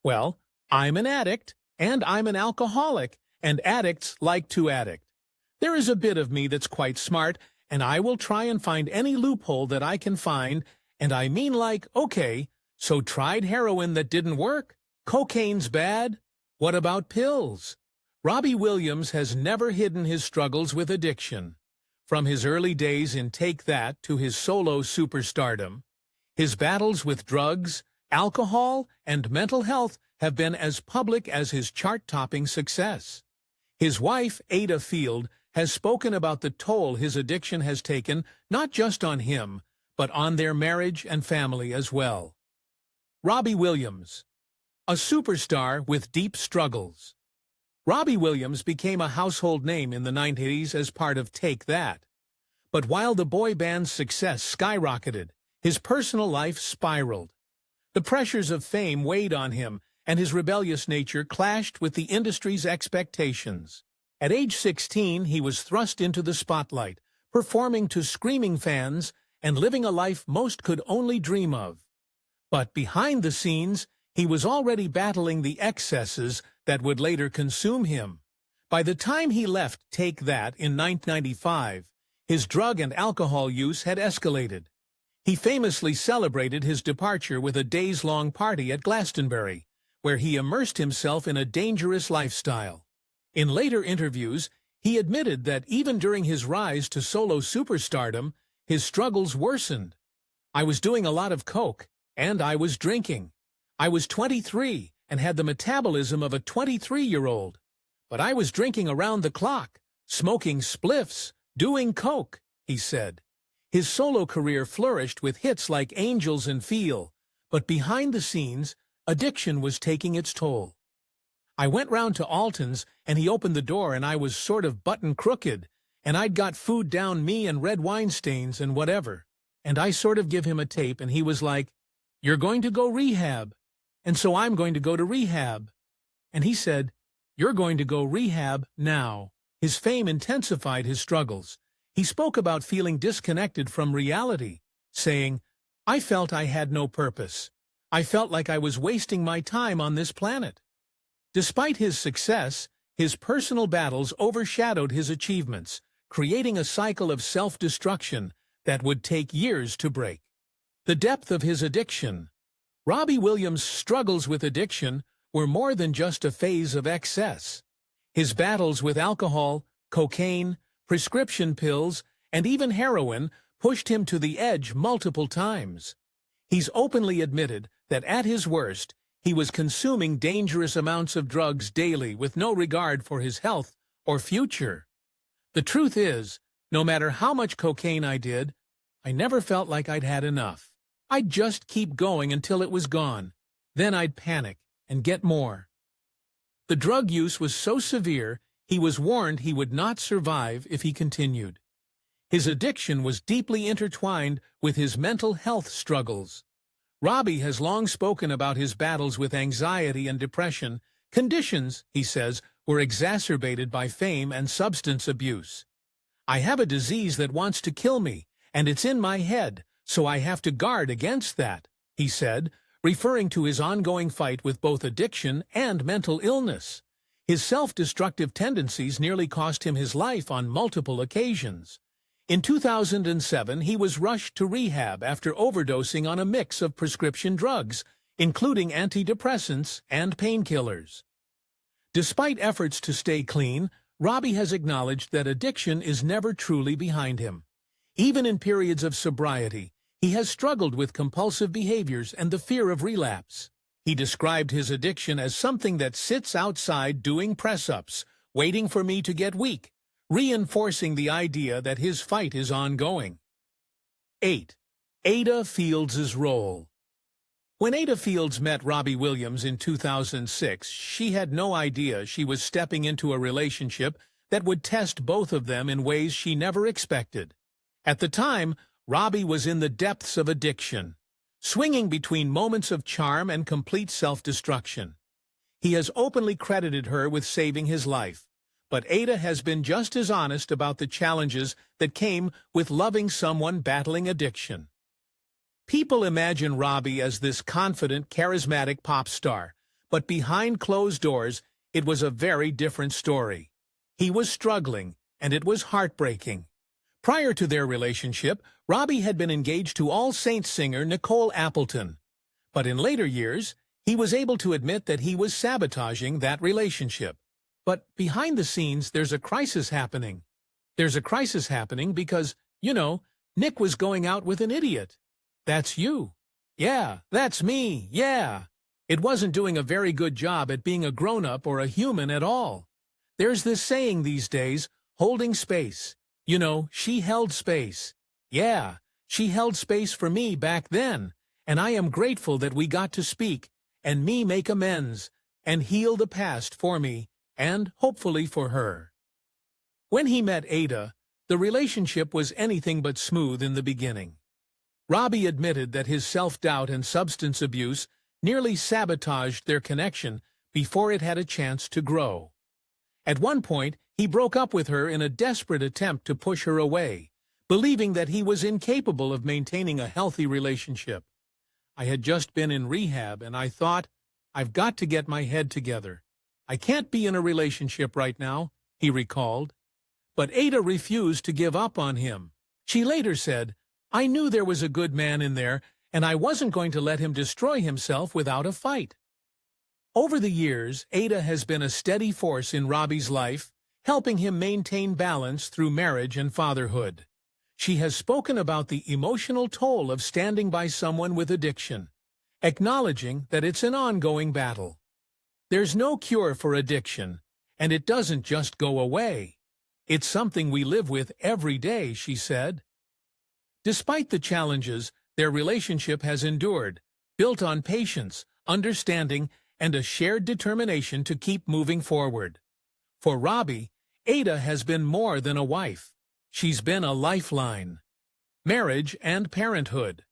Well, I'm an addict, and I'm an alcoholic, and addicts like to addict. There is a bit of me that's quite smart, and I will try and find any loophole that I can find, and I mean like, okay, so tried heroin that didn't work? Cocaine's bad? What about pills? Robbie Williams has never hidden his struggles with addiction. From his early days in Take That to his solo superstardom, his battles with drugs, alcohol, and mental health have been as public as his chart-topping success. His wife, Ayda Field, has spoken about the toll his addiction has taken not just on him, but on their marriage and family as well. Robbie Williams, a superstar with deep struggles. Robbie Williams became a household name in the 90s as part of Take That. But while the boy band's success skyrocketed, his personal life spiraled. The pressures of fame weighed on him, and his rebellious nature clashed with the industry's expectations. At age 16, he was thrust into the spotlight, performing to screaming fans and living a life most could only dream of. But behind the scenes, he was already battling the excesses that would later consume him. By the time he left Take That in 1995, his drug and alcohol use had escalated. He famously celebrated his departure with a days-long party at Glastonbury, where he immersed himself in a dangerous lifestyle. In later interviews, he admitted that even during his rise to solo superstardom, his struggles worsened. I was doing a lot of coke, and I was drinking. I was 23 and had the metabolism of a 23-year-old. But I was drinking around the clock, smoking spliffs, doing coke, he said. His solo career flourished with hits like Angels and Feel, but behind the scenes, addiction was taking its toll. I went round to Alton's, and he opened the door, and I was sort of button-crooked, and I'd got food down me and red wine stains and whatever. And I sort of give him a tape, and he was like, "You're going to go rehab." And so I'm going to go to rehab. And he said, "You're going to go rehab now." His fame intensified his struggles. He spoke about feeling disconnected from reality, saying, "I felt I had no purpose. I felt like I was wasting my time on this planet." Despite his success, his personal battles overshadowed his achievements, creating a cycle of self-destruction that would take years to break. The depth of his addiction. Robbie Williams' struggles with addiction were more than just a phase of excess. His battles with alcohol, cocaine, prescription pills, and even heroin pushed him to the edge multiple times. He's openly admitted that at his worst, he was consuming dangerous amounts of drugs daily with no regard for his health or future. The truth is, no matter how much cocaine I did, I never felt like I'd had enough. I'd just keep going until it was gone. Then I'd panic and get more. The drug use was so severe, he was warned he would not survive if he continued. His addiction was deeply intertwined with his mental health struggles. Robbie has long spoken about his battles with anxiety and depression. Conditions, he says, were exacerbated by fame and substance abuse. "I have a disease that wants to kill me, and it's in my head, so I have to guard against that," he said, referring to his ongoing fight with both addiction and mental illness. His self-destructive tendencies nearly cost him his life on multiple occasions. In 2007, he was rushed to rehab after overdosing on a mix of prescription drugs, including antidepressants and painkillers. Despite efforts to stay clean, Robbie has acknowledged that addiction is never truly behind him. Even in periods of sobriety, he has struggled with compulsive behaviors and the fear of relapse. He described his addiction as something that sits outside doing press-ups, waiting for me to get weak, reinforcing the idea that his fight is ongoing. 8. Ayda Field's role. When Ayda Fields met Robbie Williams in 2006, she had no idea she was stepping into a relationship that would test both of them in ways she never expected. At the time, Robbie was in the depths of addiction, swinging between moments of charm and complete self-destruction. He has openly credited her with saving his life, but Ayda has been just as honest about the challenges that came with loving someone battling addiction. People imagine Robbie as this confident, charismatic pop star, But behind closed doors, it was a very different story. He was struggling, and it was heartbreaking. Prior to their relationship, Robbie had been engaged to All Saints singer Nicole Appleton. But in later years, he was able to admit that he was sabotaging that relationship. But behind the scenes, there's a crisis happening. There's a crisis happening because, Nick was going out with an idiot. That's you. Yeah, that's me, yeah. It wasn't doing a very good job at being a grown-up or a human at all. There's this saying these days, holding space. She held space. Yeah, she held space for me back then, and I am grateful that we got to speak, and me make amends, and heal the past for me, and hopefully for her. When he met Ayda, the relationship was anything but smooth in the beginning. Robbie admitted that his self-doubt and substance abuse nearly sabotaged their connection before it had a chance to grow. At one point, he broke up with her in a desperate attempt to push her away, believing that he was incapable of maintaining a healthy relationship. I had just been in rehab, and I thought, I've got to get my head together. I can't be in a relationship right now, he recalled. But Ayda refused to give up on him. She later said, I knew there was a good man in there, and I wasn't going to let him destroy himself without a fight. Over the years, Ayda has been a steady force in Robbie's life, helping him maintain balance through marriage and fatherhood. She has spoken about the emotional toll of standing by someone with addiction, acknowledging that it's an ongoing battle. There's no cure for addiction, and it doesn't just go away. It's something we live with every day, she said. Despite the challenges, their relationship has endured, built on patience, understanding, and a shared determination to keep moving forward. For Robbie, Ayda has been more than a wife. She's been a lifeline. Marriage and parenthood.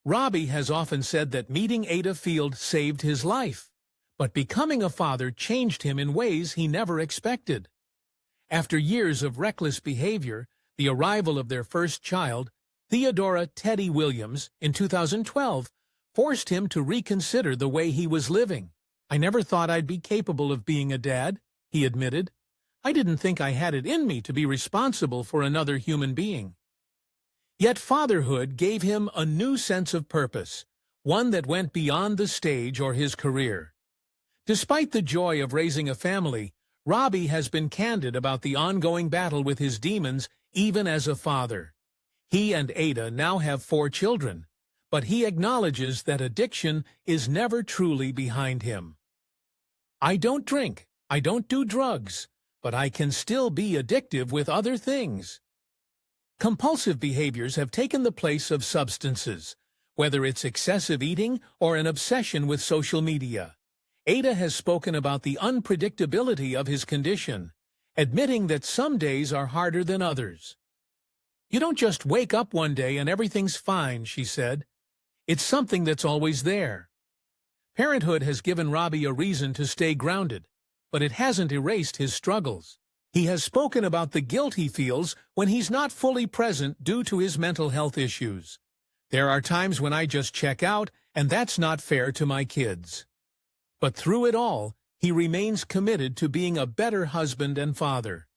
Robbie has often said that meeting Ayda Field saved his life, but becoming a father changed him in ways he never expected. After years of reckless behavior, the arrival of their first child, Theodora Teddy Williams, in 2012, forced him to reconsider the way he was living. I never thought I'd be capable of being a dad, he admitted. I didn't think I had it in me to be responsible for another human being. Yet fatherhood gave him a new sense of purpose, one that went beyond the stage or his career. Despite the joy of raising a family, Robbie has been candid about the ongoing battle with his demons even as a father. He and Ayda now have 4 children, but he acknowledges that addiction is never truly behind him. I don't drink, I don't do drugs, but I can still be addictive with other things. Compulsive behaviors have taken the place of substances, whether it's excessive eating or an obsession with social media. Ayda has spoken about the unpredictability of his condition, admitting that some days are harder than others. You don't just wake up one day and everything's fine, she said. It's something that's always there. Parenthood has given Robbie a reason to stay grounded, but it hasn't erased his struggles. He has spoken about the guilt he feels when he's not fully present due to his mental health issues. There are times when I just check out, and that's not fair to my kids. But through it all, he remains committed to being a better husband and father.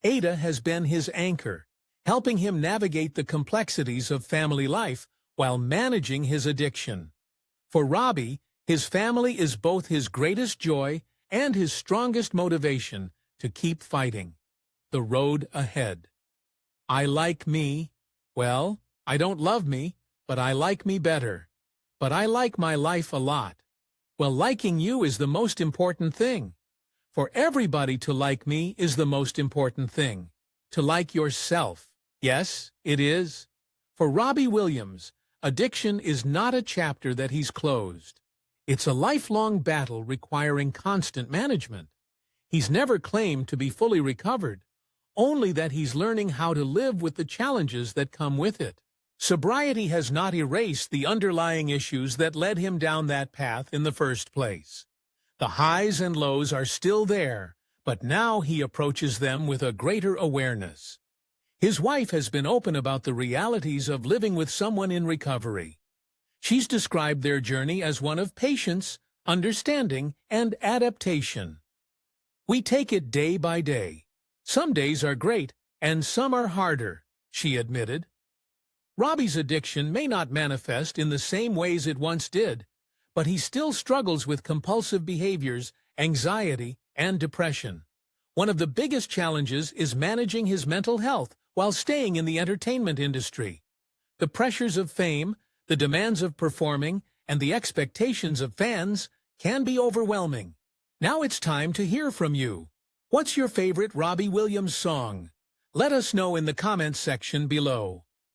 Ayda has been his anchor, helping him navigate the complexities of family life while managing his addiction. For Robbie, his family is both his greatest joy and his strongest motivation to keep fighting. The road ahead. I like me. Well, I don't love me, but I like me better. But I like my life a lot. Well, liking you is the most important thing. For everybody to like me is the most important thing. To like yourself. Yes, it is. For Robbie Williams, addiction is not a chapter that he's closed. It's a lifelong battle requiring constant management. He's never claimed to be fully recovered, only that he's learning how to live with the challenges that come with it. Sobriety has not erased the underlying issues that led him down that path in the first place. The highs and lows are still there, but now he approaches them with a greater awareness. His wife has been open about the realities of living with someone in recovery. She's described their journey as one of patience, understanding, and adaptation. We take it day by day. Some days are great, and some are harder, she admitted. Robbie's addiction may not manifest in the same ways it once did, but he still struggles with compulsive behaviors, anxiety, and depression. One of the biggest challenges is managing his mental health while staying in the entertainment industry. The pressures of fame, the demands of performing, and the expectations of fans can be overwhelming. Now it's time to hear from you. What's your favorite Robbie Williams song? Let us know in the comments section below.